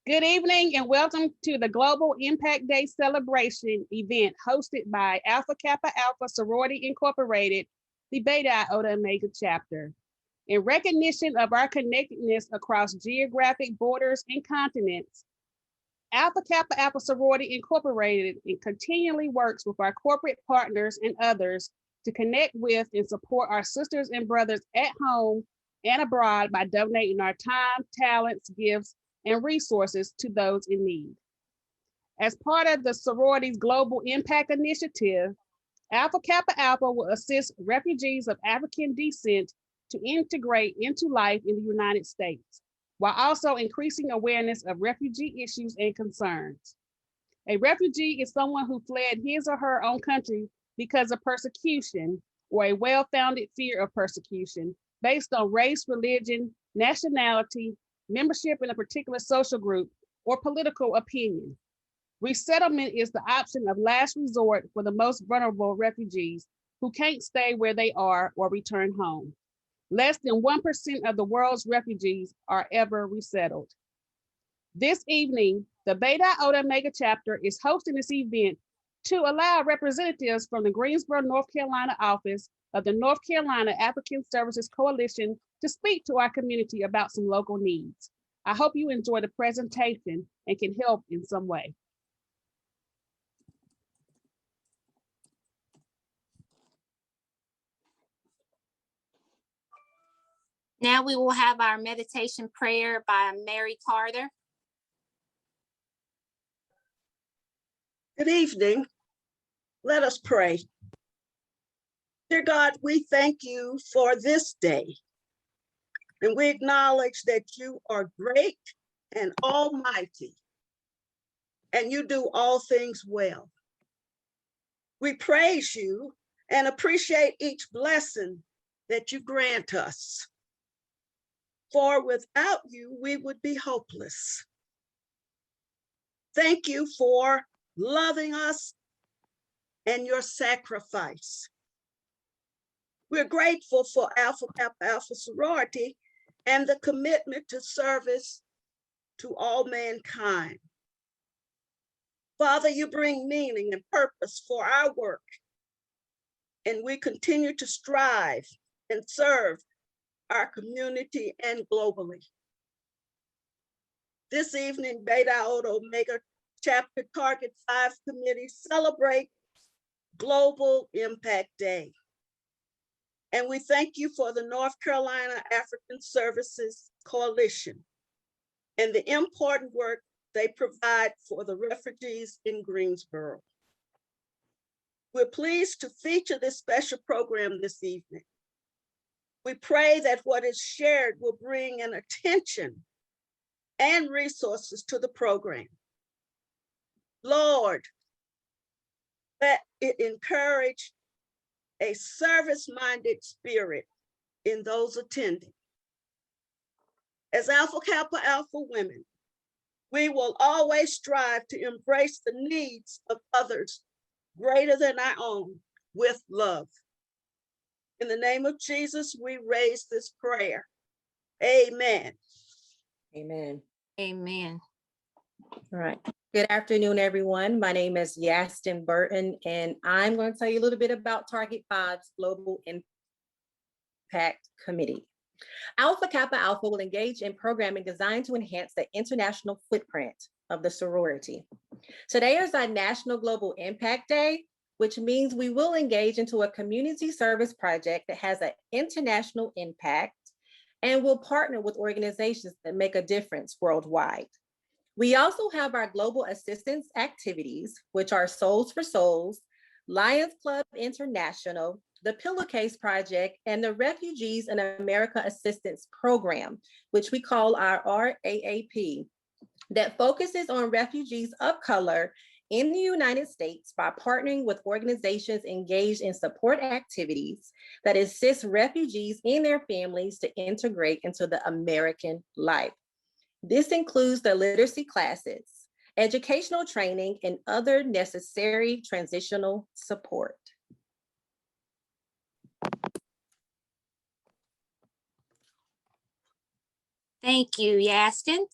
Good evening and welcome to the Global Impact Day celebration event hosted by Alpha Kappa Alpha Sorority Incorporated, the Beta Iota Omega chapter. In recognition of our connectedness across geographic borders and continents, Alpha Kappa Alpha Sorority Incorporated continually works with our corporate partners and others to connect with and support our sisters and brothers at home and abroad by donating our time, talents, gifts, and resources to those in need. As part of the sorority's Global Impact Initiative, Alpha Kappa Alpha will assist refugees of African descent to integrate into life in the United States, while also increasing awareness of refugee issues and concerns. A refugee is someone who fled his or her own country because of persecution or a well-founded fear of persecution based on race, religion, nationality, membership in a particular social group, or political opinion. Resettlement is the option of last resort for the most vulnerable refugees who can't stay where they are or return home. Less than 1% of the world's refugees are ever resettled. This evening, the Beta Iota Omega chapter is hosting this event to allow representatives from the Greensboro, North Carolina office of the North Carolina African Services Coalition to speak to our community about some local needs. I hope you enjoy the presentation and can help in some way. Now we will have our meditation prayer by Mary Carter. Good evening. Let us pray. Dear God, we thank you for this day. And we acknowledge that you are great and almighty, and you do all things well. We praise you and appreciate each blessing that you grant us. For without you, we would be hopeless. Thank you for loving us and your sacrifice. We're grateful for Alpha Kappa Alpha Sorority and the commitment to service to all mankind. Father, you bring meaning and purpose for our work, and we continue to strive and serve our community and globally. This evening, Beta Iota Omega Chapter Target 5 Committee celebrate Global Impact Day. And we thank you for the North Carolina African Services Coalition and the important work they provide for the refugees in Greensboro. We're pleased to feature this special program this evening. We pray that what is shared will bring an attention and resources to the program. Lord, let it encourage a service-minded spirit in those attending. As Alpha Kappa Alpha women, we will always strive to embrace the needs of others greater than our own with love. In the name of Jesus, we raise this prayer. Amen. Amen. Amen. All right. Good afternoon, everyone. My name is Yastin Burton, and I'm going to tell you a little bit about Target 5's Global Impact Committee. Alpha Kappa Alpha will engage in programming designed to enhance the international footprint of the sorority. Today is our National Global Impact Day, which means we will engage into a community service project that has an international impact and will partner with organizations that make a difference worldwide. We also have our global assistance activities, which are Souls for Souls, Lions Club International, the Pillowcase Project, and the Refugees in America Assistance Program, which we call our RAAP, that focuses on refugees of color in the United States by partnering with organizations engaged in support activities that assist refugees and their families to integrate into the American life. This includes the literacy classes, educational training, and other necessary transitional support. Thank you, Yastin.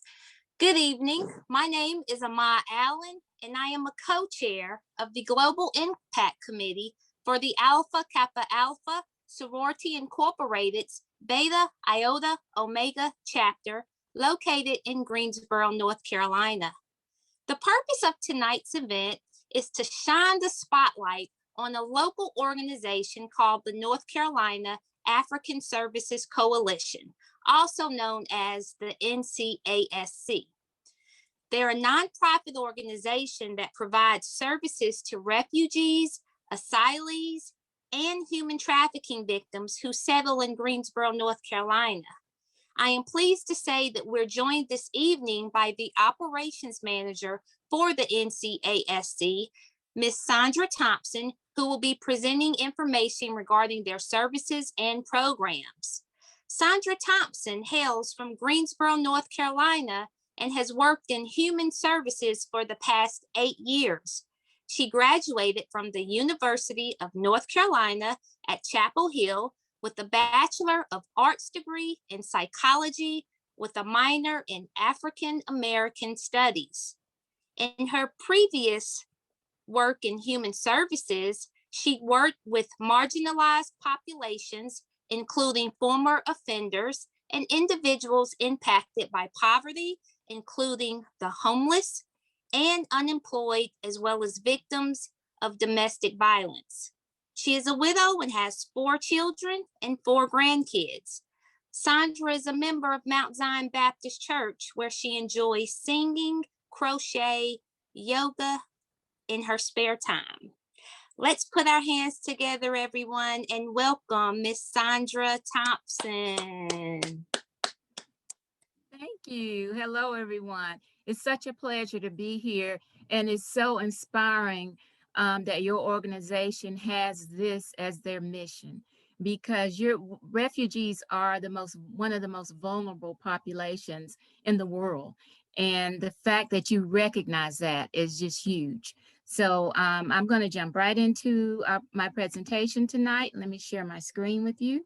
Good evening. My name is Amaya Allen, and I am a co-chair of the Global Impact Committee for the Alpha Kappa Alpha Sorority Incorporated's Beta Iota Omega chapter located in Greensboro, North Carolina. The purpose of tonight's event is to shine the spotlight on a local organization called the North Carolina African Services Coalition, also known as the NCASC. They're a nonprofit organization that provides services to refugees, asylees, and human trafficking victims who settle in Greensboro, North Carolina. I am pleased to say that we're joined this evening by the operations manager for the NCASC, Ms. Sandra Thompson, who will be presenting information regarding their services and programs. Sandra Thompson hails from Greensboro, North Carolina, and has worked in human services for the past 8 years. She graduated from the University of North Carolina at Chapel Hill with a Bachelor of Arts degree in psychology with a minor in African American Studies. In her previous work in human services, she worked with marginalized populations, including former offenders and individuals impacted by poverty, including the homeless and unemployed, as well as victims of domestic violence. She is a widow and has 4 children and 4 grandkids. Sandra is a member of Mount Zion Baptist Church, where she enjoys singing, crochet, yoga in her spare time. Let's put our hands together, everyone, and welcome Miss Sandra Thompson. Thank you. Hello, everyone. It's such a pleasure to be here, and it's so inspiring that your organization has this as their mission, because your refugees are one of the most vulnerable populations in the world, and the fact that you recognize that is just huge. So I'm going to jump right into my presentation tonight. Let me share my screen with you.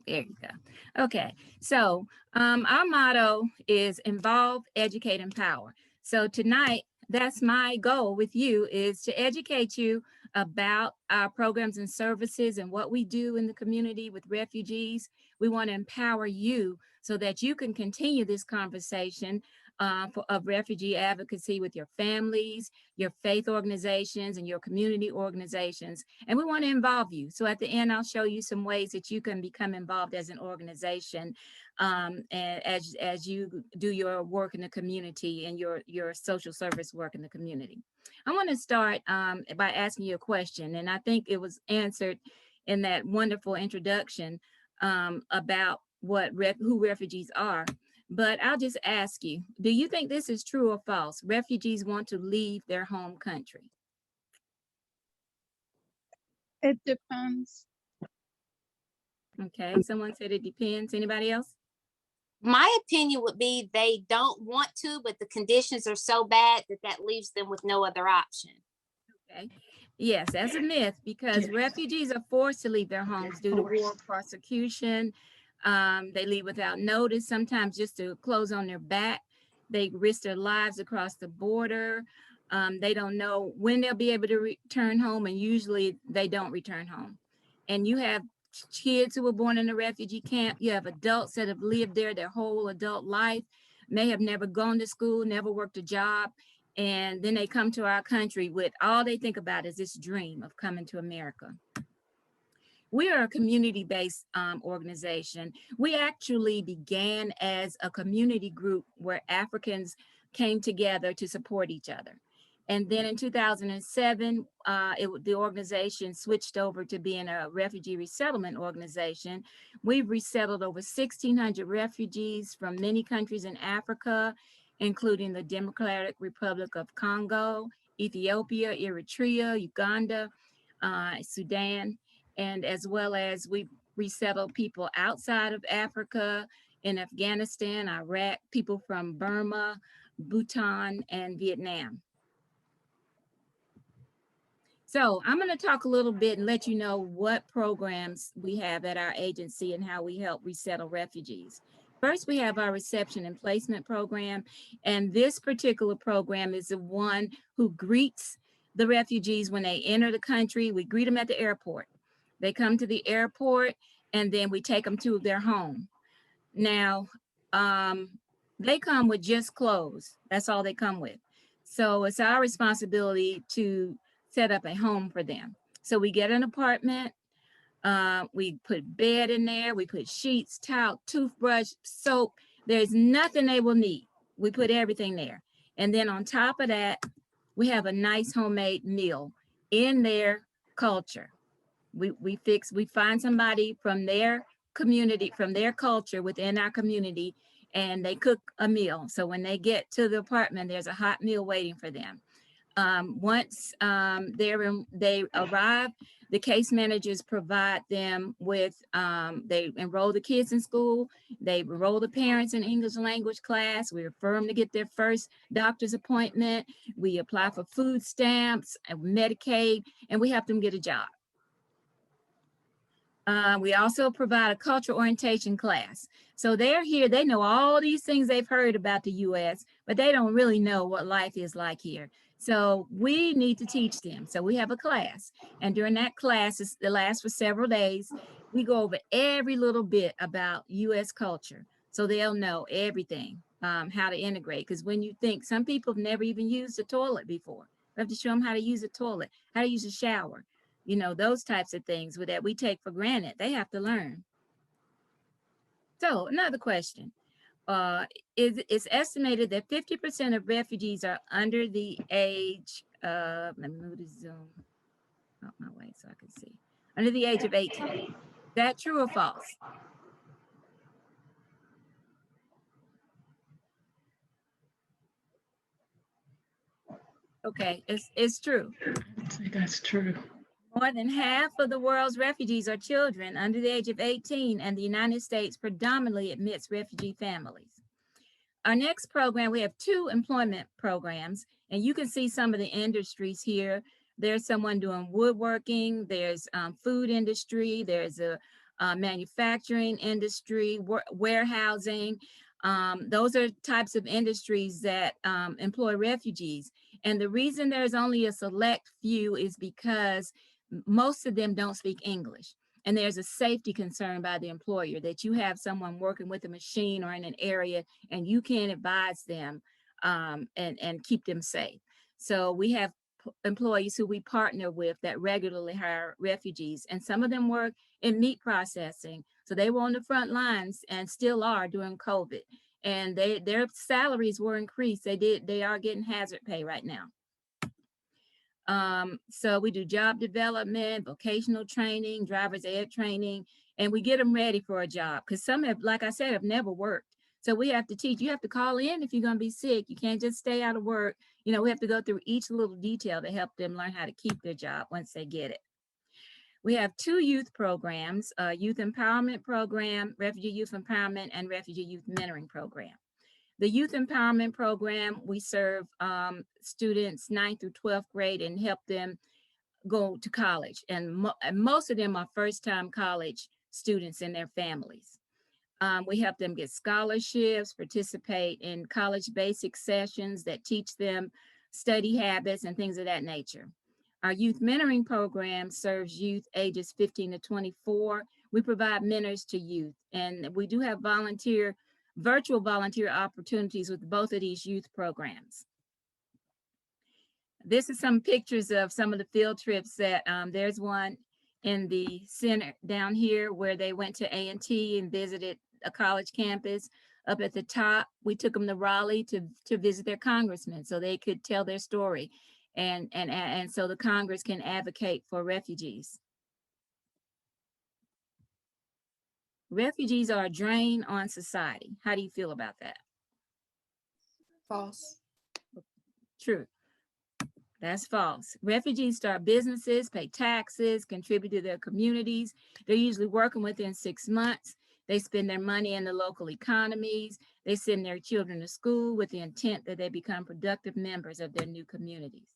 There you go. Okay, so our motto is involve, educate, empower. So tonight, that's my goal with you, is to educate you about our programs and services and what we do in the community with refugees. We want to empower you so that you can continue this conversation of refugee advocacy with your families, your faith organizations, and your community organizations. And we want to involve you. So at the end, I'll show you some ways that you can become involved as an organization and as you do your work in the community and your social service work in the community. I want to start by asking you a question, and I think it was answered in that wonderful introduction about who refugees are. But I'll just ask you, do you think this is true or false? Refugees want to leave their home country. It depends. Okay, someone said it depends. Anybody else? My opinion would be they don't want to, but the conditions are so bad that leaves them with no other option. Okay. Yes, that's a myth, because refugees are forced to leave their homes due to war, persecution. They leave without notice, sometimes just to clothes on their back. They risk their lives across the border. They don't know when they'll be able to return home, and usually they don't return home. And you have kids who were born in a refugee camp. You have adults that have lived there their whole adult life, may have never gone to school, never worked a job. And then they come to our country with all they think about is this dream of coming to America. We are a community-based organization. We actually began as a community group where Africans came together to support each other. And then in 2007, the organization switched over to being a refugee resettlement organization. We've resettled over 1,600 refugees from many countries in Africa, including the Democratic Republic of Congo, Ethiopia, Eritrea, Uganda, Sudan, and as well as we resettled people outside of Africa in Afghanistan, Iraq, people from Burma, Bhutan, and Vietnam. So I'm going to talk a little bit and let you know what programs we have at our agency and how we help resettle refugees. First, we have our reception and placement program. And this particular program is the one who greets the refugees when they enter the country. We greet them at the airport. They come to the airport and then we take them to their home. Now, they come with just clothes. That's all they come with. So it's our responsibility to set up a home for them. So we get an apartment, we put bed in there, we put sheets, towel, toothbrush, soap. There's nothing they will need. We put everything there. And then on top of that, we have a nice homemade meal in their culture. We find somebody from their community, from their culture within our community, and they cook a meal. So when they get to the apartment, there's a hot meal waiting for them. Once they arrive, the case managers provide them with, they enroll the kids in school, they enroll the parents in English language class, we refer them to get their first doctor's appointment, we apply for food stamps, and Medicaid, and we help them get a job. We also provide a cultural orientation class. So they're here, they know all these things they've heard about the US, but they don't really know what life is like here. So we need to teach them. So we have a class, and during that class, it lasts for several days. We go over every little bit about US culture. So they'll know everything, how to integrate. Because when you think, some people have never even used a toilet before. We have to show them how to use a toilet, how to use a shower. You know, those types of things that we take for granted, they have to learn. So another question, it's estimated that 50% of refugees are under the age of, let me move the Zoom out my way so I can see, under the age of 18. Is that true or false? Okay, it's true. I think that's true. More than half of the world's refugees are children under the age of 18, and the United States predominantly admits refugee families. Our next program, we have 2 employment programs, and you can see some of the industries here. There's someone doing woodworking, there's food industry, there's a manufacturing industry, warehousing. Those are types of industries that employ refugees. And the reason there's only a select few is because most of them don't speak English. And there's a safety concern by the employer that you have someone working with a machine or in an area and you can't advise them and keep them safe. So we have employees who we partner with that regularly hire refugees, and some of them work in meat processing. So they were on the front lines and still are during COVID. And their salaries were increased. They are getting hazard pay right now. So we do job development, vocational training, driver's ed training, and we get them ready for a job. Because some have, like I said, have never worked. So we have to teach, you have to call in if you're gonna be sick. You can't just stay out of work. You know, we have to go through each little detail to help them learn how to keep their job once they get it. We have 2 youth programs, Youth Empowerment Program, Refugee Youth Empowerment, and Refugee Youth Mentoring Program. The Youth Empowerment Program, we serve students 9th through 12th grade and help them go to college. And most of them are first-time college students and their families. We help them get scholarships, participate in college basic sessions that teach them study habits and things of that nature. Our youth mentoring program serves youth ages 15 to 24. We provide mentors to youth, and we do have virtual volunteer opportunities with both of these youth programs. This is some pictures of some of the field trips that there's one in the center down here where they went to A&T and visited a college campus. Up at the top, we took them to Raleigh to visit their congressman so they could tell their story. And so the Congress can advocate for refugees. Refugees are a drain on society. How do you feel about that? False. True. That's false. Refugees start businesses, pay taxes, contribute to their communities. They're usually working within 6 months. They spend their money in the local economies. They send their children to school with the intent that they become productive members of their new communities.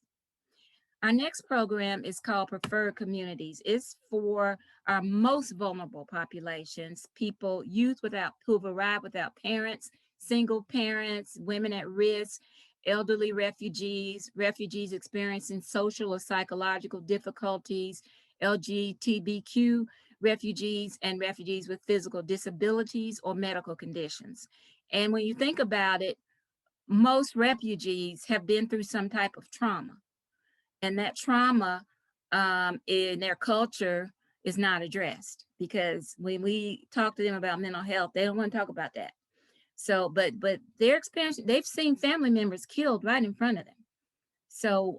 Our next program is called Preferred Communities. It's for our most vulnerable populations, people, youth who've arrived without parents, single parents, women at risk, elderly refugees, refugees experiencing social or psychological difficulties, LGBTQ refugees, and refugees with physical disabilities or medical conditions. And when you think about it, most refugees have been through some type of trauma. And that trauma in their culture is not addressed, because when we talk to them about mental health, they don't want to talk about that. So, but their experience, they've seen family members killed right in front of them. So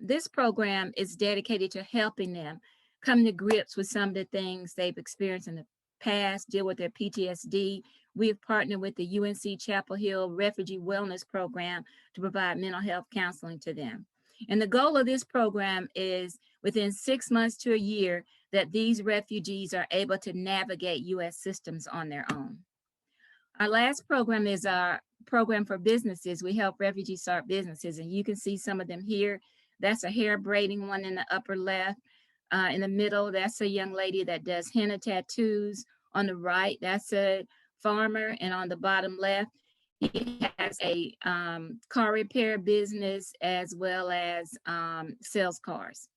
this program is dedicated to helping them come to grips with some of the things they've experienced in the past, deal with their PTSD. We've partnered with the UNC Chapel Hill Refugee Wellness Program to provide mental health counseling to them. And the goal of this program is within 6 months to a year that these refugees are able to navigate US systems on their own. Our last program is our program for businesses. We help refugees start businesses, and you can see some of them here. That's a hair braiding one in the upper left. In the middle, that's a young lady that does henna tattoos. On the right, that's a farmer, and on the bottom left, he has a car repair business as well as sells cars.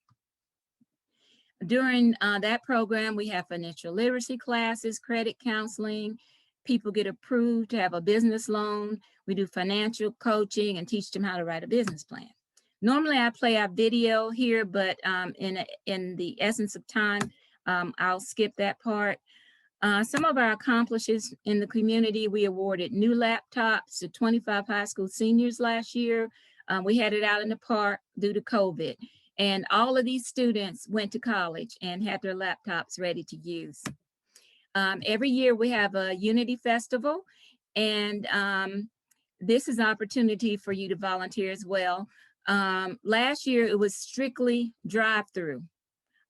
During that program, we have financial literacy classes, credit counseling. People get approved to have a business loan. We do financial coaching and teach them how to write a business plan. Normally I play our video here, but in the essence of time, I'll skip that part. Some of our accomplishments in the community, we awarded new laptops to 25 high school seniors last year. We had it out in the park due to COVID. And all of these students went to college and had their laptops ready to use. Every year we have a Unity Festival, and this is an opportunity for you to volunteer as well. Last year it was strictly drive-through.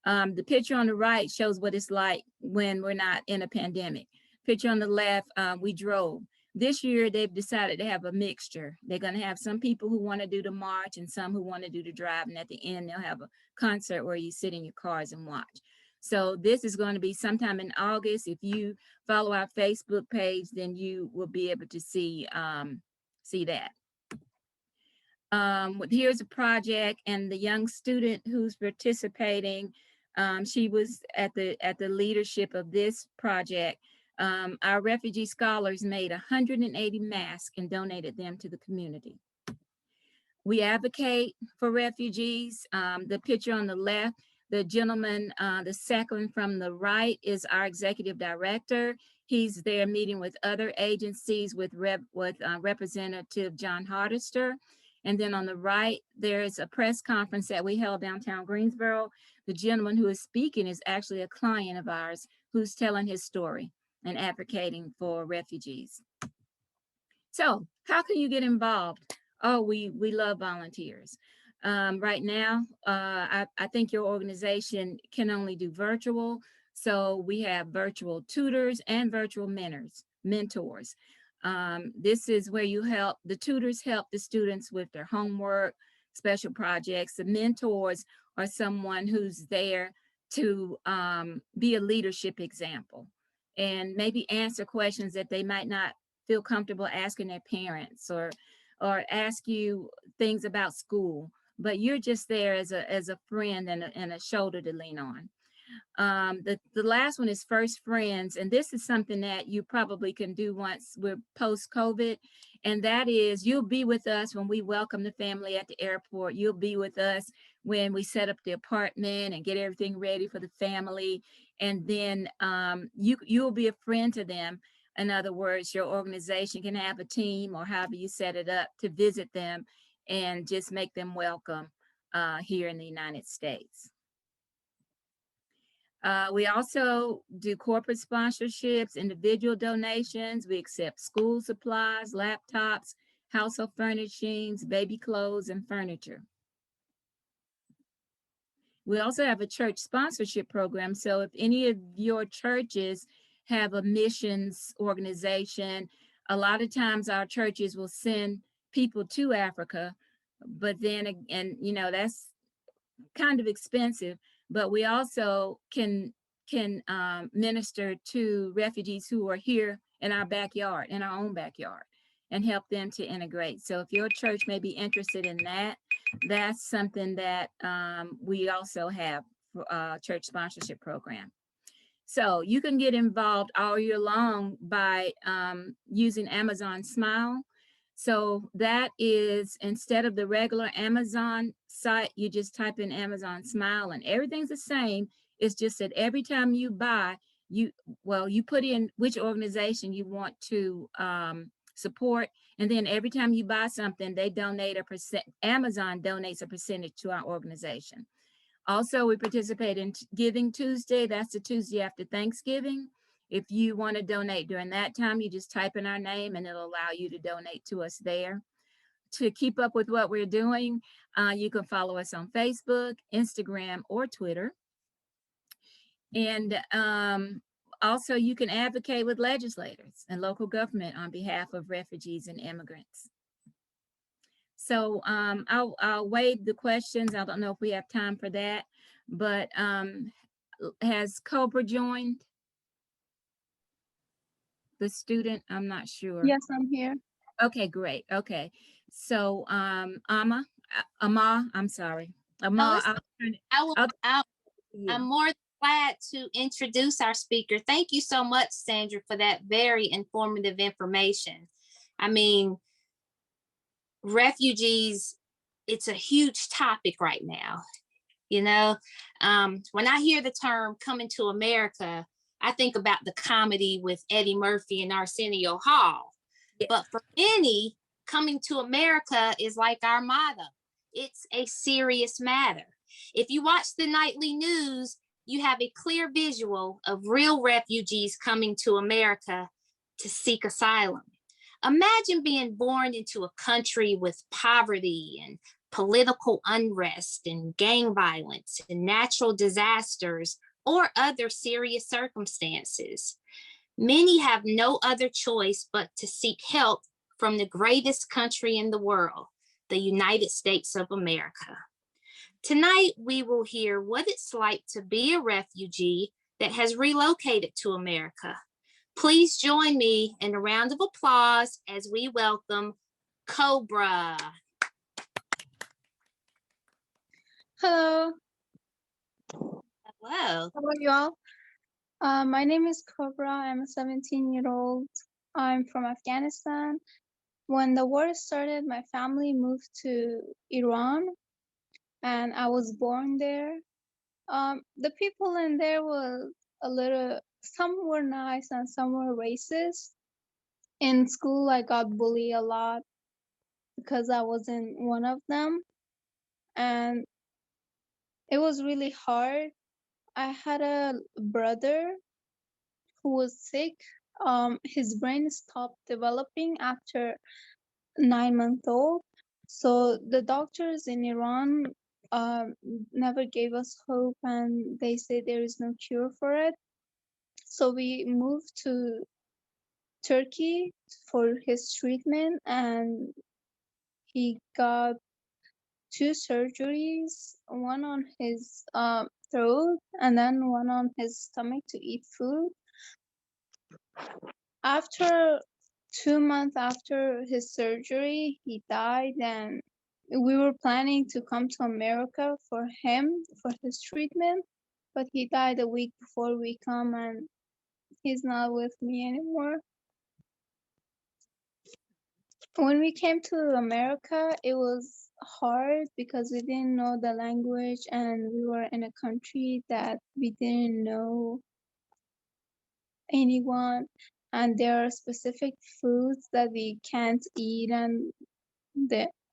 The picture on the right shows what it's like when we're not in a pandemic. Picture on the left, we drove. This year they've decided to have a mixture. They're going to have some people who want to do the march and some who want to do the drive, and at the end they'll have a concert where you sit in your cars and watch. So this is going to be sometime in August. If you follow our Facebook page, then you will be able to see that. Here's a project, and the young student who's participating, she was at the leadership of this project. Our refugee scholars made 180 masks and donated them to the community. We advocate for refugees. The picture on the left, the gentleman, the second from the right, is our executive director. He's there meeting with other agencies with Representative John Hardister. And then on the right, there's a press conference that we held downtown Greensboro. The gentleman who is speaking is actually a client of ours who's telling his story and advocating for refugees. So how can you get involved? Oh, we love volunteers. Right now, I think your organization can only do virtual. So we have virtual tutors and virtual mentors. This is where the tutors help the students with their homework, special projects. The mentors are someone who's there to be a leadership example and maybe answer questions that they might not feel comfortable asking their parents, or ask you things about school, but you're just there as a friend and a shoulder to lean on. The last one is First Friends, and this is something that you probably can do once we're post-COVID, and that is you'll be with us when we welcome the family at the airport. You'll be with us when we set up the apartment and get everything ready for the family, and then you'll be a friend to them. In other words, your organization can have a team or however you set it up to visit them and just make them welcome here in the United States. We also do corporate sponsorships, individual donations. We accept school supplies, laptops, household furnishings, baby clothes, and furniture. We also have a church sponsorship program. So if any of your churches have a missions organization. A lot of times our churches will send people to Africa, but then, and you know, that's kind of expensive, but we also can minister to refugees who are here in our backyard, in our own backyard, and help them to integrate. So if your church may be interested in that, that's something that we also have for a church sponsorship program. So you can get involved all year long by using Amazon Smile. So that is, instead of the regular Amazon site, you just type in Amazon Smile and everything's the same. It's just that every time you buy, you put in which organization you want to support. And then every time you buy something, they donate a percent, Amazon donates a percentage to our organization. Also, we participate in Giving Tuesday. That's the Tuesday after Thanksgiving. If you want to donate during that time, you just type in our name and it'll allow you to donate to us there. To keep up with what we're doing, you can follow us on Facebook, Instagram, or Twitter. And also you can advocate with legislators and local government on behalf of refugees and immigrants. So I'll waive the questions. I don't know if we have time for that, but has Cobra joined? The student, I'm not sure. Yes, I'm here. Okay, great. Okay. So Ama, I'm sorry. Ama, I'm more than glad to introduce our speaker. Thank you so much, Sandra, for that very informative information. I mean, refugees, it's a huge topic right now. You know, when I hear the term coming to America, I think about the comedy with Eddie Murphy and Arsenio Hall. Yeah. But for many, coming to America is like our motto. It's a serious matter. If you watch the nightly news, you have a clear visual of real refugees coming to America to seek asylum. Imagine being born into a country with poverty and political unrest and gang violence and natural disasters or other serious circumstances. Many have no other choice but to seek help from the greatest country in the world, the United States of America. Tonight, we will hear what it's like to be a refugee that has relocated to America. Please join me in a round of applause as we welcome Cobra. Hello. Hello. How are you all? My name is Cobra. I'm a 17-year-old. I'm from Afghanistan. When the war started, my family moved to Iran, and I was born there. The people in there were some were nice and some were racist. In school, I got bullied a lot because I wasn't one of them. And it was really hard. I had a brother who was sick. His brain stopped developing after 9 months old. So the doctors in Iran never gave us hope, and they say there is no cure for it. So we moved to Turkey for his treatment, and he got 2 surgeries, one on his throat and then one on his stomach to eat food. After 2 months after his surgery, he died, and we were planning to come to America for him for his treatment, but he died a week before we come, and he's not with me anymore. When we came to America, it was hard because we didn't know the language, and we were in a country that we didn't know anyone, and there are specific foods that we can't eat and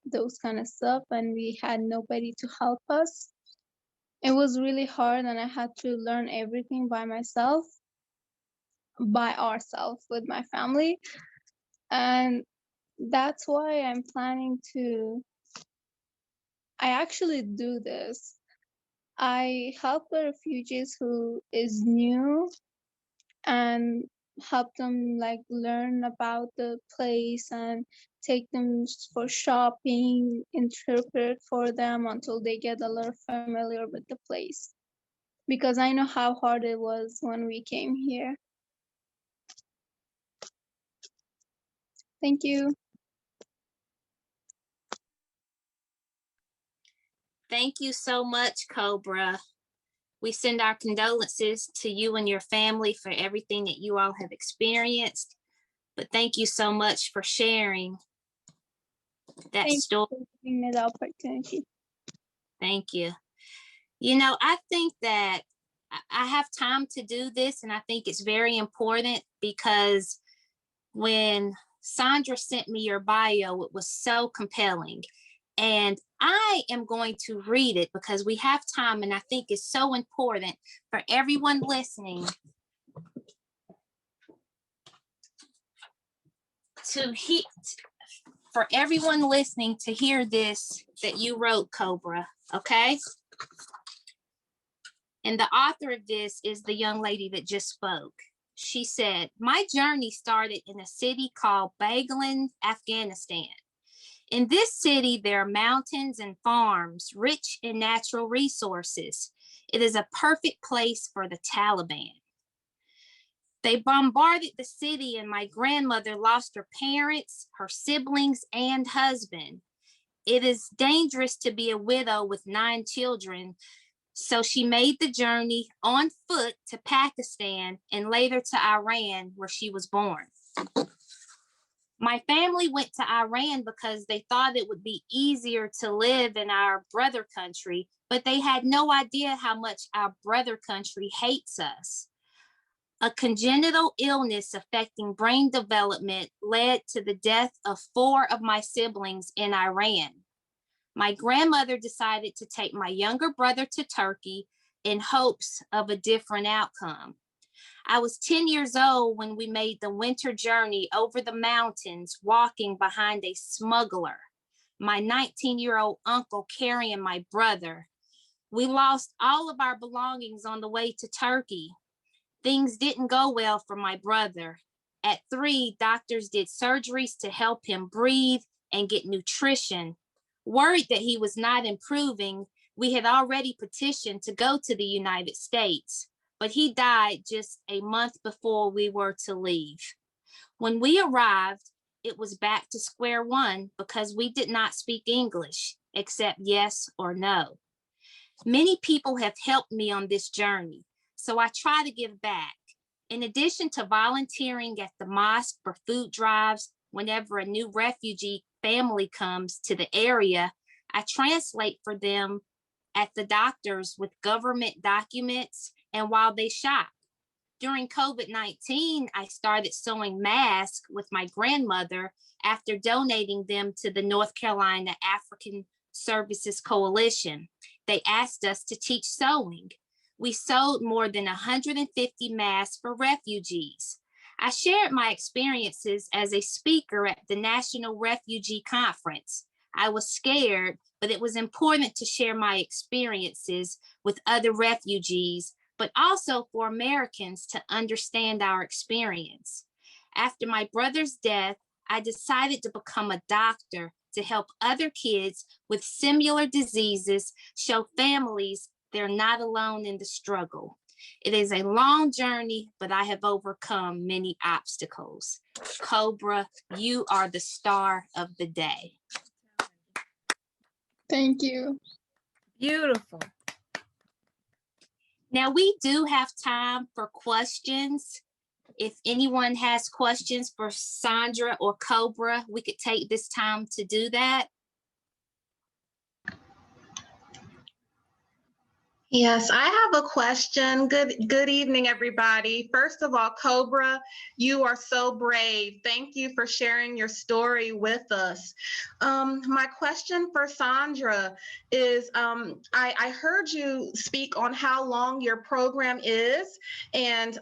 those kind of stuff, and we had nobody to help us. It was really hard, and I had to learn everything by ourselves with my family. And that's why I'm planning to actually do this. I help the refugees who is new and help them like learn about the place and take them for shopping, interpret for them until they get a little familiar with the place. Because I know how hard it was when we came here. Thank you. Thank you so much, Cobra. We send our condolences to you and your family for everything that you all have experienced. But thank you so much for sharing that Thank story. you for giving me the opportunity. Thank you. You know, I think that I have time to do this, and I think it's very important because when Sandra sent me your bio, it was so compelling. And I am going to read it because we have time, and I think it's so important for everyone listening to hear, for everyone listening to hear this that you wrote, Cobra, okay? And the author of this is the young lady that just spoke. She said, my journey started in a city called Baghlan, Afghanistan. In this city, there are mountains and farms rich in natural resources. It is a perfect place for the Taliban. They bombarded the city, and my grandmother lost her parents, her siblings, and husband. It is dangerous to be a widow with 9 children, so she made the journey on foot to Pakistan and later to Iran, where she was born. My family went to Iran because they thought it would be easier to live in our brother country, but they had no idea how much our brother country hates us. A congenital illness affecting brain development led to the death of 4 of my siblings in Iran. My grandmother decided to take my younger brother to Turkey in hopes of a different outcome. I was 10 years old when we made the winter journey over the mountains, walking behind a smuggler, my 19-year-old uncle carrying my brother. We lost all of our belongings on the way to Turkey. Things didn't go well for my brother. At 3, doctors did surgeries to help him breathe and get nutrition. Worried that he was not improving, we had already petitioned to go to the United States, but he died just a month before we were to leave. When we arrived, it was back to square one because we did not speak English, except yes or no. Many people have helped me on this journey, so I try to give back. In addition to volunteering at the mosque for food drives, whenever a new refugee family comes to the area, I translate for them at the doctors with government documents and while they shop. During COVID-19, I started sewing masks with my grandmother after donating them to the North Carolina African Services Coalition. They asked us to teach sewing. We sewed more than 150 masks for refugees. I shared my experiences as a speaker at the National Refugee Conference. I was scared, but it was important to share my experiences with other refugees, but also for Americans to understand our experience. After my brother's death, I decided to become a doctor to help other kids with similar diseases show families they're not alone in the struggle. It is a long journey, but I have overcome many obstacles. Cobra, you are the star of the day. Thank you. Beautiful. Now we do have time for questions. If anyone has questions for Sandra or Cobra, we could take this time to do that. Yes, I have a question. Good evening, everybody. First of all, Cobra, you are so brave. Thank you for sharing your story with us. My question for Sandra is, I heard you speak on how long your program is, and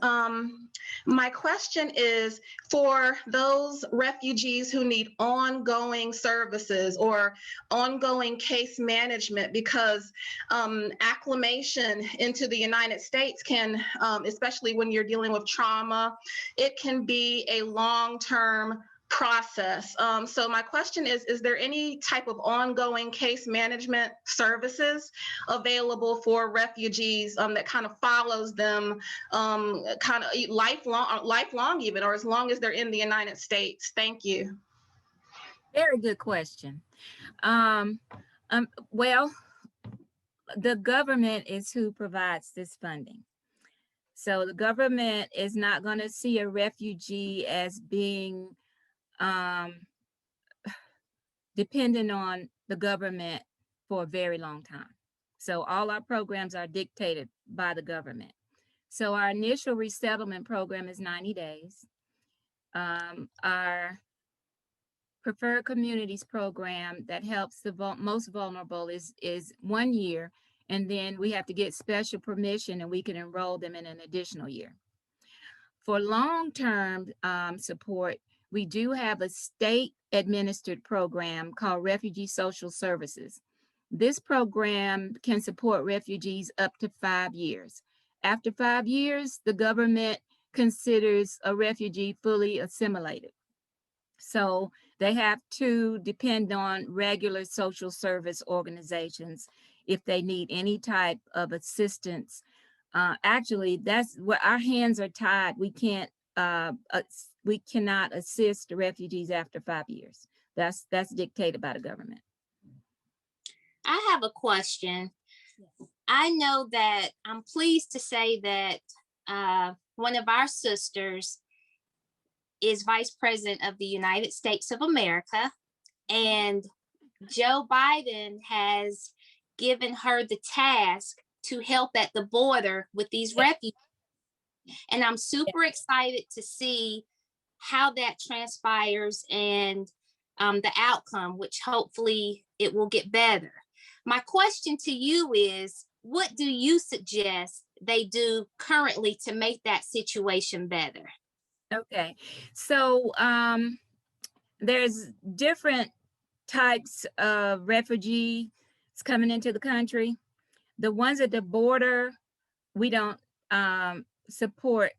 my question is for those refugees who need ongoing services or ongoing case management because acclimation relocation into the United States can, especially when you're dealing with trauma, it can be a long-term process. So my question is there any type of ongoing case management services available for refugees that kind of follows them kind of lifelong even, or as long as they're in the United States? Thank you. Very good question. Well, the government is who provides this funding. So the government is not going to see a refugee as being dependent on the government for a very long time. So all our programs are dictated by the government. So our initial resettlement program is 90 days. Our preferred communities program that helps the most vulnerable is 1 year, and then we have to get special permission and we can enroll them in an additional year. For long-term support, we do have a state administered program called Refugee Social Services. This program can support refugees up to 5 years. After 5 years, the government considers a refugee fully assimilated. So they have to depend on regular social service organizations if they need any type of assistance. Actually, that's where our hands are tied. We cannot assist the refugees after 5 years. That's dictated by the government. I have a question. I know that I'm pleased to say that one of our sisters is Vice President of the United States of America, and Joe Biden has given her the task to help at the border with these refugees. And I'm super excited to see how that transpires and the outcome, which hopefully it will get better. My question to you is, what do you suggest they do currently to make that situation better? Okay, so there's different types of refugees coming into the country. The ones at the border, we don't support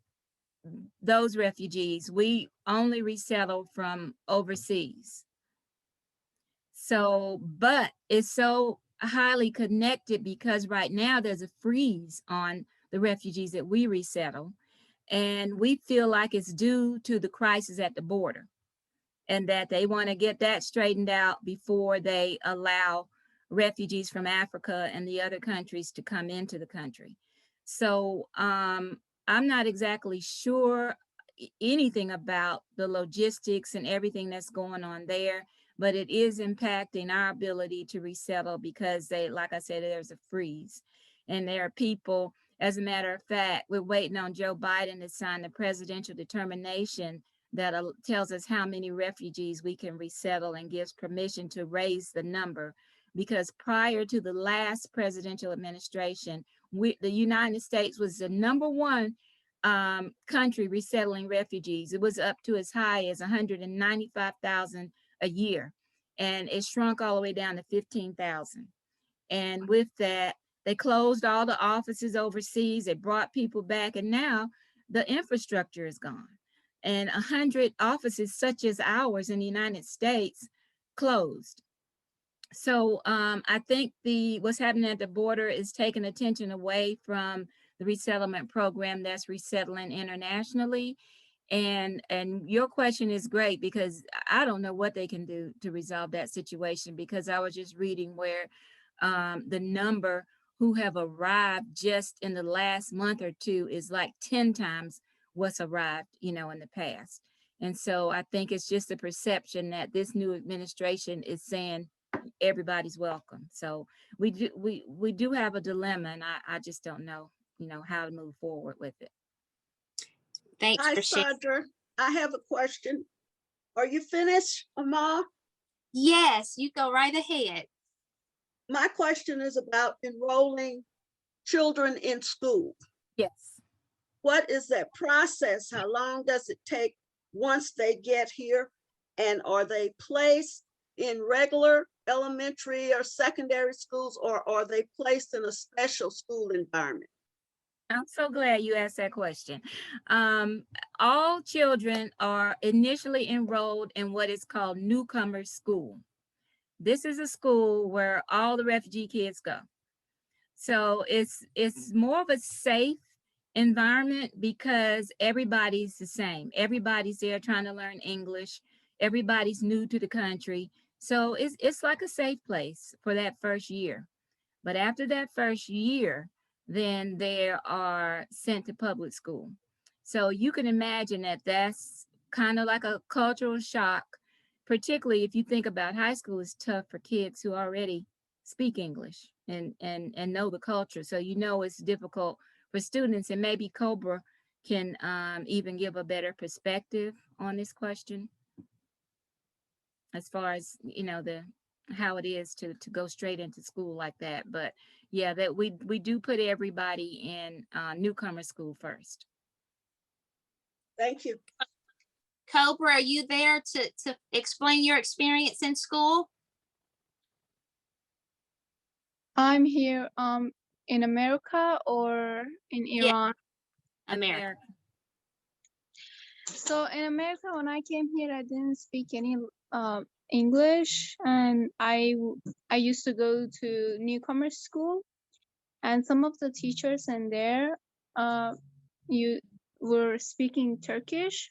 those refugees. We only resettle from overseas. So, but it's so highly connected because right now there's a freeze on the refugees that we resettle. And we feel like it's due to the crisis at the border and that they want to get that straightened out before they allow refugees from Africa and the other countries to come into the country. So I'm not exactly sure anything about the logistics and everything that's going on there, but it is impacting our ability to resettle because they, like I said, there's a freeze. And there are people, as a matter of fact, we're waiting on Joe Biden to sign the presidential determination that tells us how many refugees we can resettle and gives permission to raise the number. Because prior to the last presidential administration, the United States was the #1 country resettling refugees. It was up to as high as 195,000 a year, and it shrunk all the way down to 15,000. And with that, they closed all the offices overseas. They brought people back, and now the infrastructure is gone. And 100 offices such as ours in the United States closed. So I think what's happening at the border is taking attention away from the resettlement program that's resettling internationally. And your question is great because I don't know what they can do to resolve that situation, because I was just reading where the number who have arrived just in the last month or two is like 10 times what's arrived, in the past. And so I think it's just a perception that this new administration is saying everybody's welcome. So we do have a dilemma, and I just don't know, how to move forward with it. Thanks Hi, for sharing. Sandra. I have a question. Are you finished, Ama? Yes, you go right ahead. My question is about enrolling children in school. Yes. What is that process? How long does it take once they get here? And are they placed in regular elementary or secondary schools, or are they placed in a special school environment? I'm so glad you asked that question. All children are initially enrolled in what is called newcomer school. This is a school where all the refugee kids go. So it's more of a safe environment because everybody's the same. Everybody's there trying to learn English. Everybody's new to the country. So it's like a safe place for that first year. But after that first year, then they are sent to public school. So you can imagine that that's kind of like a cultural shock, particularly if you think about high school is tough for kids who already speak English and know the culture. So you know it's difficult for students, and maybe Cobra can even give a better perspective on this question as far as, you know, the how it is to go straight into school like that. But yeah, that we do put everybody in newcomer school first. Thank you. Cobra, are you there to explain your experience in school? I'm here in America or in Yeah. Iran. America. So in America, when I came here, I didn't speak any English, and I used to go to newcomer school, and some of the teachers in there you were speaking Turkish.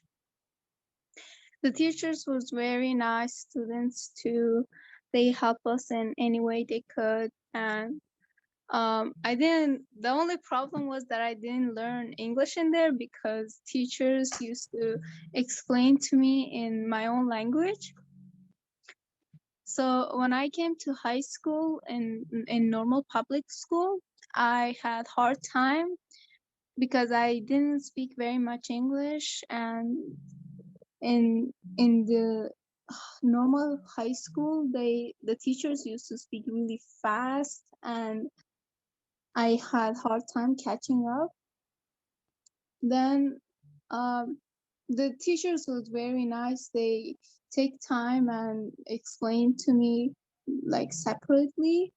The teachers was very nice students too. They help us in any way they could, and the only problem was that I didn't learn English in there because teachers used to explain to me in my own language. So when I came to high school in normal public school, I had hard time because I didn't speak very much English, and in the normal high school, the teachers used to speak really fast, and I had hard time catching up. Then the teachers was very nice. They take time and explain to me like separately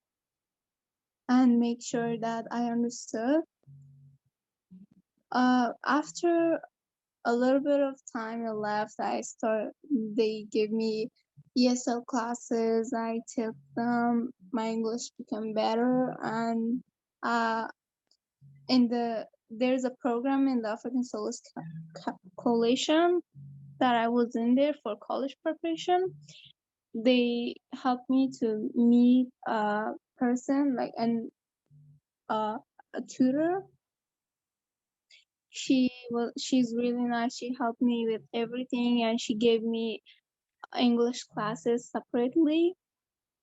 and make sure that I understood. After a little bit of time left, they gave me ESL classes. I took them. My English became better, and there's a program in the African Solis Coalition that I was in there for college preparation. They helped me to meet a person a tutor. She's really nice. She helped me with everything, and she gave me English classes separately,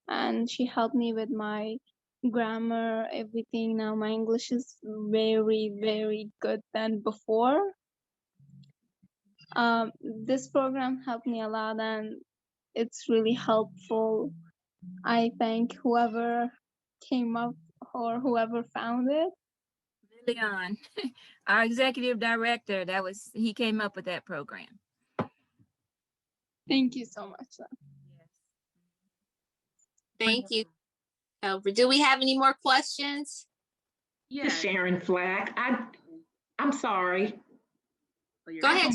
and she helped me with my grammar, everything. Now my English is very, very good than before. This program helped me a lot, and it's really helpful. I thank whoever came up or whoever found it. Leon, our executive director, he came up with that program. Thank you so much. Thank you, Cobra. Do we have any more questions? Yeah, Sharon Flack. I'm sorry. Go ahead.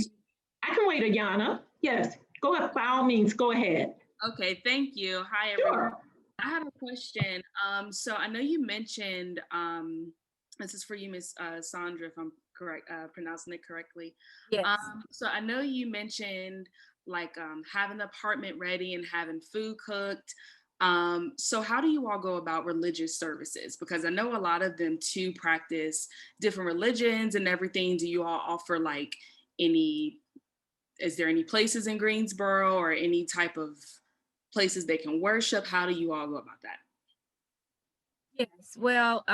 I can wait, Ayana. Yes, go ahead. By all means, go ahead. Okay, thank you. Hi, everyone. I have a question. So I know you mentioned, this is for you, Miss Sandra, if I'm correct, pronouncing it correctly. Yes. So I know you mentioned like having the apartment ready and having food cooked. So how do you all go about religious services? Because I know a lot of them too practice different religions and everything. Do you all offer like is there any places in Greensboro or any type of places they can worship? How do you all go about that? Yes, well,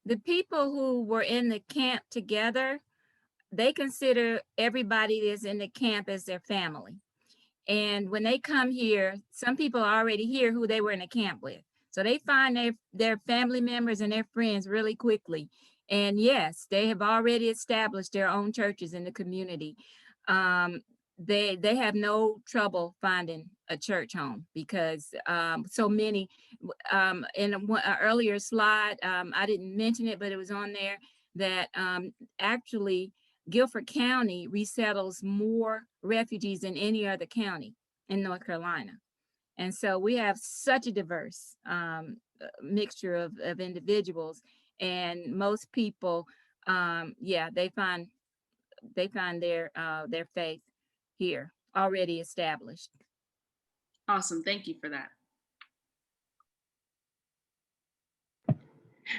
the people who were in the camp together, they consider everybody that's in the camp as their family. And when they come here, some people are already here who they were in the camp with. So they find their family members and their friends really quickly. And yes, they have already established their own churches in the community. they have no trouble finding a church home because so many in an earlier slide, I didn't mention it, but it was on there that actually Guilford County resettles more refugees than any other county in North Carolina. And so we have such a diverse mixture of individuals, and most people, yeah, they find their faith here already established. Awesome. Thank you for that.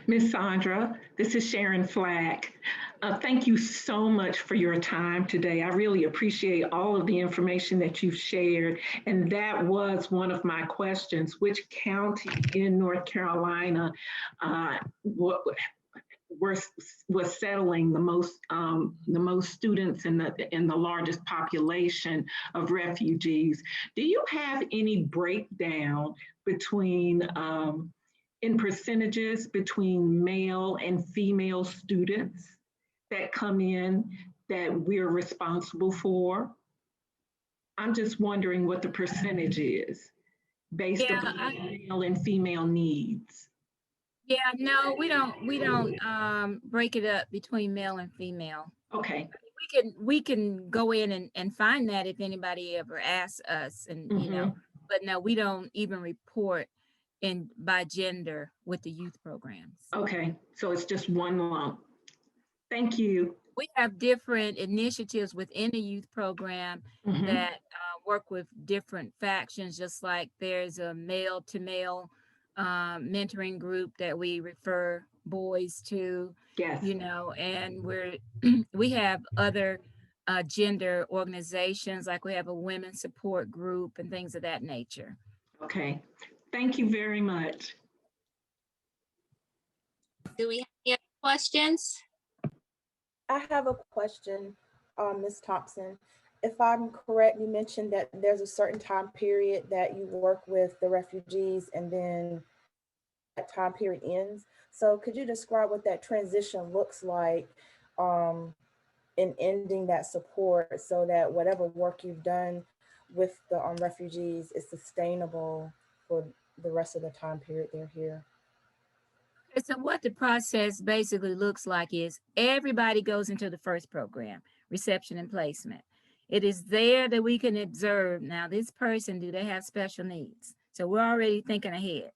Miss Sandra, this is Sharon Flack. Thank you so much for your time today. I really appreciate all of the information that you've shared. And that was one of my questions. Which county in North Carolina was settling the most students in the largest population of refugees? Do you have any breakdown between in percentages between male and female students that come in that we're responsible for? I'm just wondering what the percentage is based upon male and female needs. Yeah, no, we don't break it up between male and female. Okay. We can go in and find that if anybody ever asks us, and you know, but no, we don't even report by gender with the youth programs. Okay, so it's just one lump. Thank you. We have different initiatives within the youth program that work with different factions, just like there's a male to male mentoring group that we refer boys to, yes, you know, and we have other gender organizations, like we have a women's support group and things of that nature. Okay, thank you very much. Do we have any other questions? I have a question, Ms. Thompson. If I'm correct, you mentioned that there's a certain time period that you work with the refugees and then that time period ends. So could you describe what that transition looks like in ending that support so that whatever work you've done with the refugees is sustainable for the rest of the time period they're here? So what the process basically looks like is everybody goes into the first program, reception and placement. It is there that we can observe, now this person, do they have special needs? So we're already thinking ahead.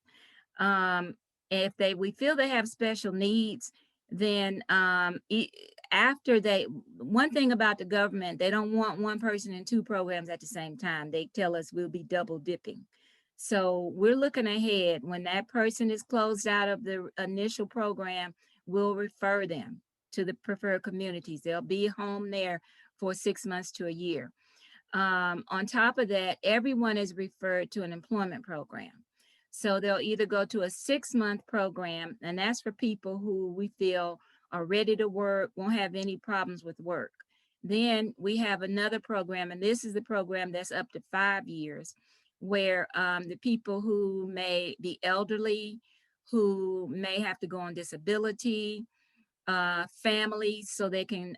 If we feel they have special needs, then after one thing about the government, they don't want one person in two programs at the same time. They tell us we'll be double dipping. So we're looking ahead. When that person is closed out of the initial program, we'll refer them to the preferred communities. They'll be home there for 6 months to a year. On top of that, everyone is referred to an employment program. So they'll either go to a 6-month program, and that's for people who we feel are ready to work, won't have any problems with work. Then we have another program, and this is the program that's up to 5 years, where the people who may be elderly, who may have to go on disability, families, so they can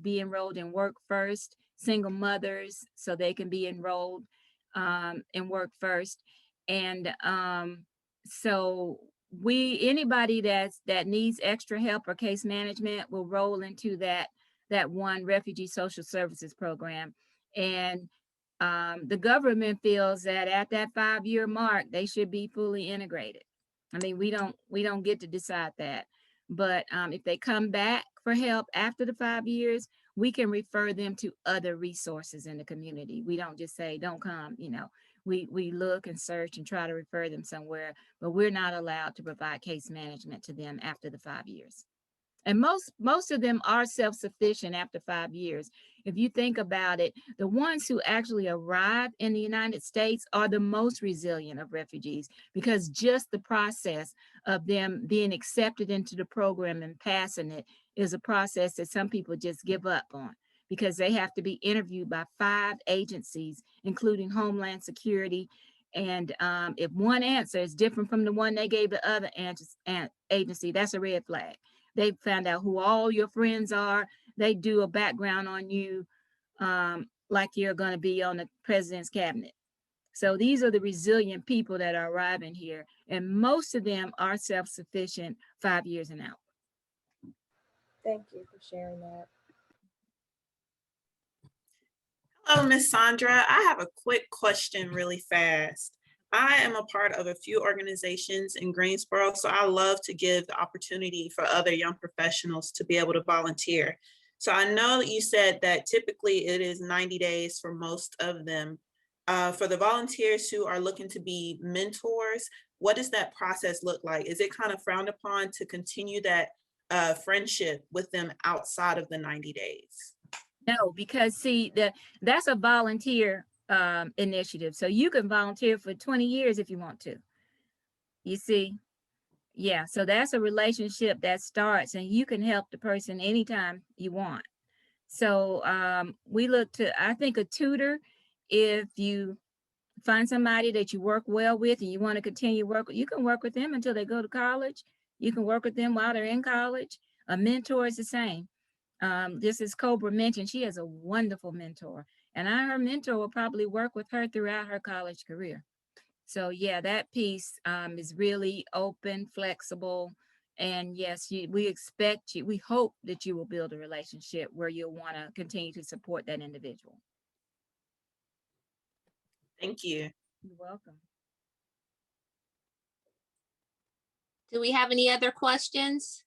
be enrolled in Work First, single mothers, so they can be enrolled in Work First. And so anybody that needs extra help or case management will roll into that one refugee social services program. And the government feels that at that 5-year mark, they should be fully integrated. I mean, we don't get to decide that, but if they come back for help after the 5 years, we can refer them to other resources in the community. We don't just say, don't come, you know, we look and search and try to refer them somewhere, but we're not allowed to provide case management to them after the 5 years. And most of them are self-sufficient after 5 years. If you think about it, the ones who actually arrive in the United States are the most resilient of refugees, because just the process of them being accepted into the program and passing it is a process that some people just give up on, because they have to be interviewed by 5 agencies, including Homeland Security. And if one answer is different from the one they gave the other agency, that's a red flag. They found out who all your friends are. They do a background on you like you're going to be on the president's cabinet. So these are the resilient people that are arriving here, and most of them are self-sufficient 5 years and out. Thank you for sharing that. Hello, Miss Sandra. I have a quick question really fast. I am a part of a few organizations in Greensboro, so I love to give the opportunity for other young professionals to be able to volunteer. So I know that you said that typically it is 90 days for most of them. For the volunteers who are looking to be mentors, what does that process look like? Is it kind of frowned upon to continue that friendship with them outside of the 90 days? No, because see, that's a volunteer initiative. So you can volunteer for 20 years if you want to. You see? Yeah, so that's a relationship that starts, and you can help the person anytime you want. So we look to, I think, a tutor, if you find somebody that you work well with and you want to continue work, you can work with them until they go to college. You can work with them while they're in college. A mentor is the same. Just as Cobra mentioned, she has a wonderful mentor, and her mentor will probably work with her throughout her college career. So yeah, that piece is really open, flexible, and yes, we expect you, we hope that you will build a relationship where you'll want to continue to support that individual. Thank you. You're welcome. Do we have any other questions?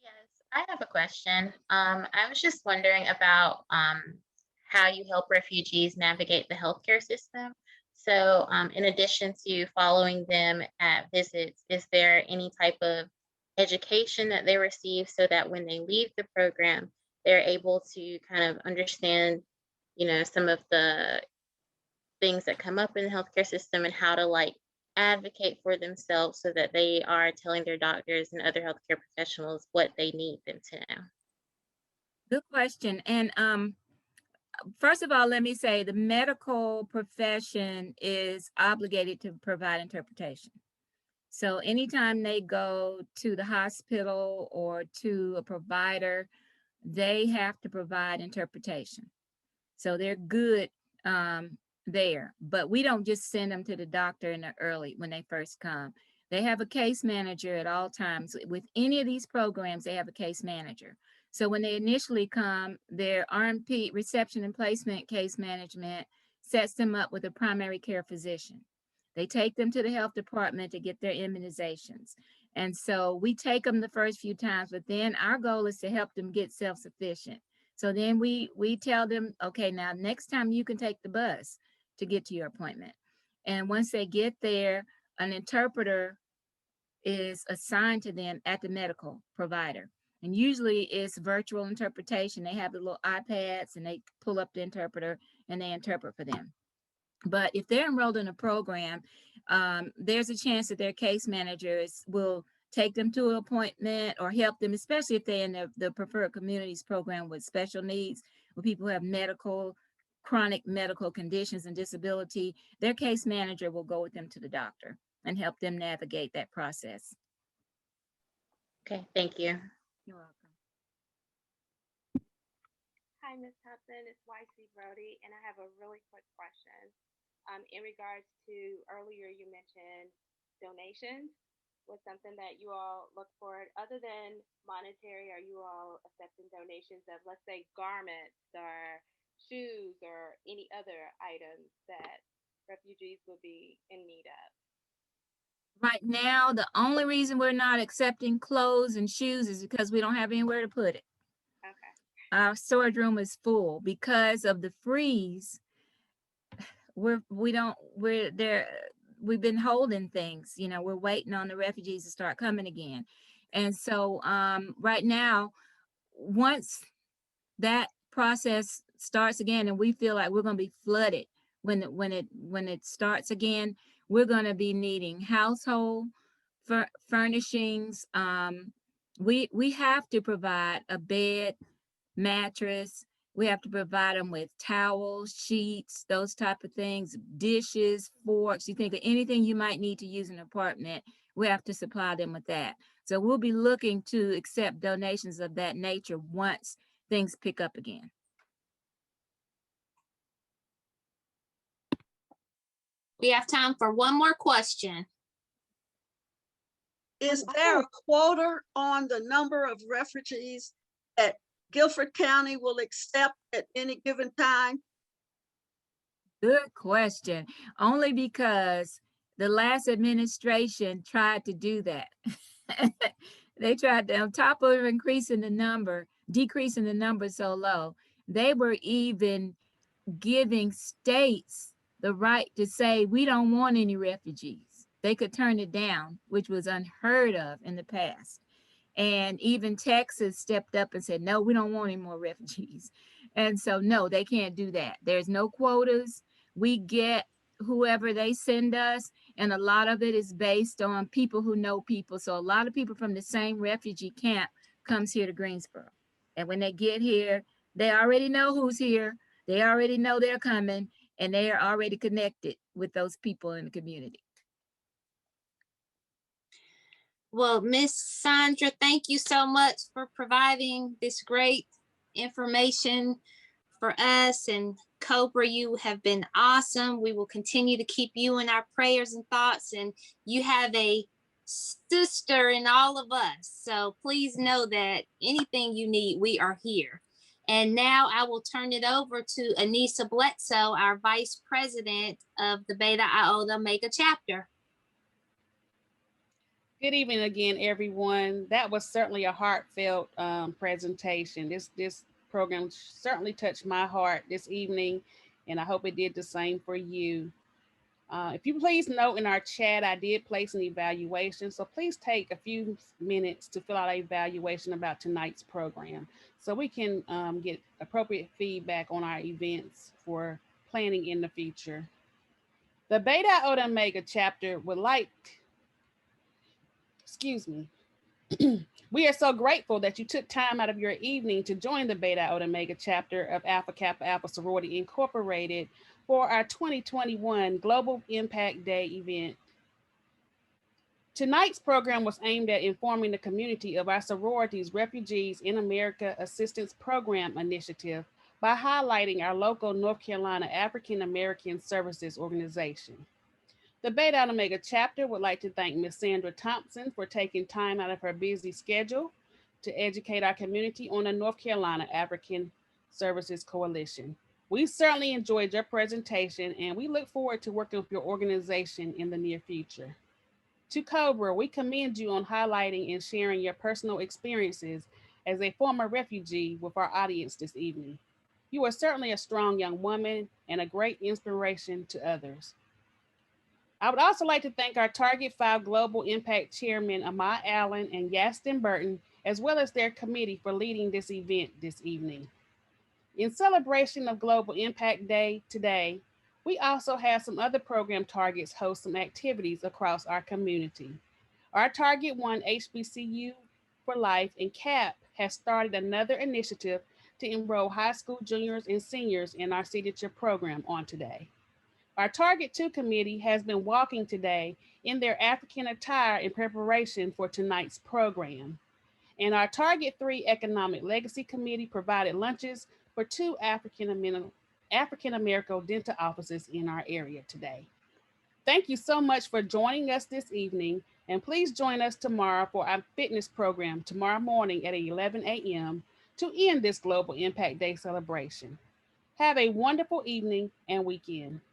Yes, I have a question. I was just wondering about how you help refugees navigate the healthcare system. So in addition to following them at visits, is there any type of education that they receive so that when they leave the program, they're able to kind of understand, you know, some of the things that come up in the healthcare system and how to like advocate for themselves so that they are telling their doctors and other healthcare professionals what they need them to know? Good question. And first of all, let me say the medical profession is obligated to provide interpretation. So anytime they go to the hospital or to a provider, they have to provide interpretation. So they're good there, but we don't just send them to the doctor in the early when they first come. They have a case manager at all times. With any of these programs, they have a case manager. So when they initially come, their RMP, reception and placement case management, sets them up with a primary care physician. They take them to the health department to get their immunizations. And so we take them the first few times, but then our goal is to help them get self-sufficient. So then we tell them, okay, now next time you can take the bus to get to your appointment. And once they get there, an interpreter is assigned to them at the medical provider. And usually it's virtual interpretation. They have the little iPads and they pull up the interpreter and they interpret for them. But if they're enrolled in a program, there's a chance that their case managers will take them to an appointment or help them, especially if they're in the preferred communities program with special needs, where people have chronic medical conditions and disability. Their case manager will go with them to the doctor and help them navigate that process. Okay, thank you. You're welcome. Hi, Ms. Hudson, it's YC Brody, and I have a really quick question. In regards to earlier, you mentioned donations was something that you all look for. Other than monetary, are you all accepting donations of, let's say, garments or shoes or any other items that refugees would be in need of? Right now, the only reason we're not accepting clothes and shoes is because we don't have anywhere to put it. Okay. Our storage room is full because of the freeze. We've been holding things, you know, we're waiting on the refugees to start coming again. And so right now, once that process starts again and we feel like we're going to be flooded when it starts again, we're going to be needing household furnishings. We have to provide a bed, mattress. We have to provide them with towels, sheets, those type of things, dishes, forks. You think of anything you might need to use in an apartment, we have to supply them with that. So we'll be looking to accept donations of that nature once things pick up again. We have time for one more question. Is there a quota on the number of refugees that Guilford County will accept at any given time? Good question. Only because the last administration tried to do that. They tried to, on top of decreasing the number so low, they were even giving states the right to say, we don't want any refugees. They could turn it down, which was unheard of in the past. And even Texas stepped up and said, no, we don't want any more refugees. And so, no, they can't do that. There's no quotas. We get whoever they send us, and a lot of it is based on people who know people. So a lot of people from the same refugee camp comes here to Greensboro. And when they get here, they already know who's here. They already know they're coming, and they are already connected with those people in the community. Well, Miss Sandra, thank you so much for providing this great information for us. And Cobra, you have been awesome. We will continue to keep you in our prayers and thoughts. And you have a sister in all of us. So please know that anything you need, we are here. And now I will turn it over to Anissa Bledsoe, our Vice President of the Beta Iota Omega chapter. Good evening again, everyone. That was certainly a heartfelt presentation. This program certainly touched my heart this evening, and I hope it did the same for you. If you please note in our chat, I did place an evaluation, so please take a few minutes to fill out an evaluation about tonight's program so we can get appropriate feedback on our events for planning in the future. The Beta Iota Omega chapter would like, we are so grateful that you took time out of your evening to join the Beta Iota Omega chapter of Alpha Kappa Alpha Sorority Incorporated for our 2021 Global Impact Day event. Tonight's program was aimed at informing the community of our sorority's Refugees in America Assistance Program initiative by highlighting our local North Carolina African American Services Organization. The Beta Iota Omega chapter would like to thank Ms. Sandra Thompson for taking time out of her busy schedule to educate our community on the North Carolina African Services Coalition. We certainly enjoyed your presentation, and we look forward to working with your organization in the near future. To Cobra, we commend you on highlighting and sharing your personal experiences as a former refugee with our audience this evening. You are certainly a strong young woman and a great inspiration to others. I would also like to thank our Target 5 Global Impact Chairman, Amai Allen and Yastin Burton, as well as their committee for leading this event this evening. In celebration of Global Impact Day today, we also have some other program targets host some activities across our community. Our Target 1 HBCU for Life and CAP has started another initiative to enroll high school juniors and seniors in our signature program on today. Our Target 2 committee has been walking today in their African attire in preparation for tonight's program. And our Target 3 Economic Legacy Committee provided lunches for 2 African American dental offices in our area today. Thank you so much for joining us this evening, and please join us tomorrow for our fitness program tomorrow morning at 11 a.m. to end this Global Impact Day celebration. Have a wonderful evening and weekend.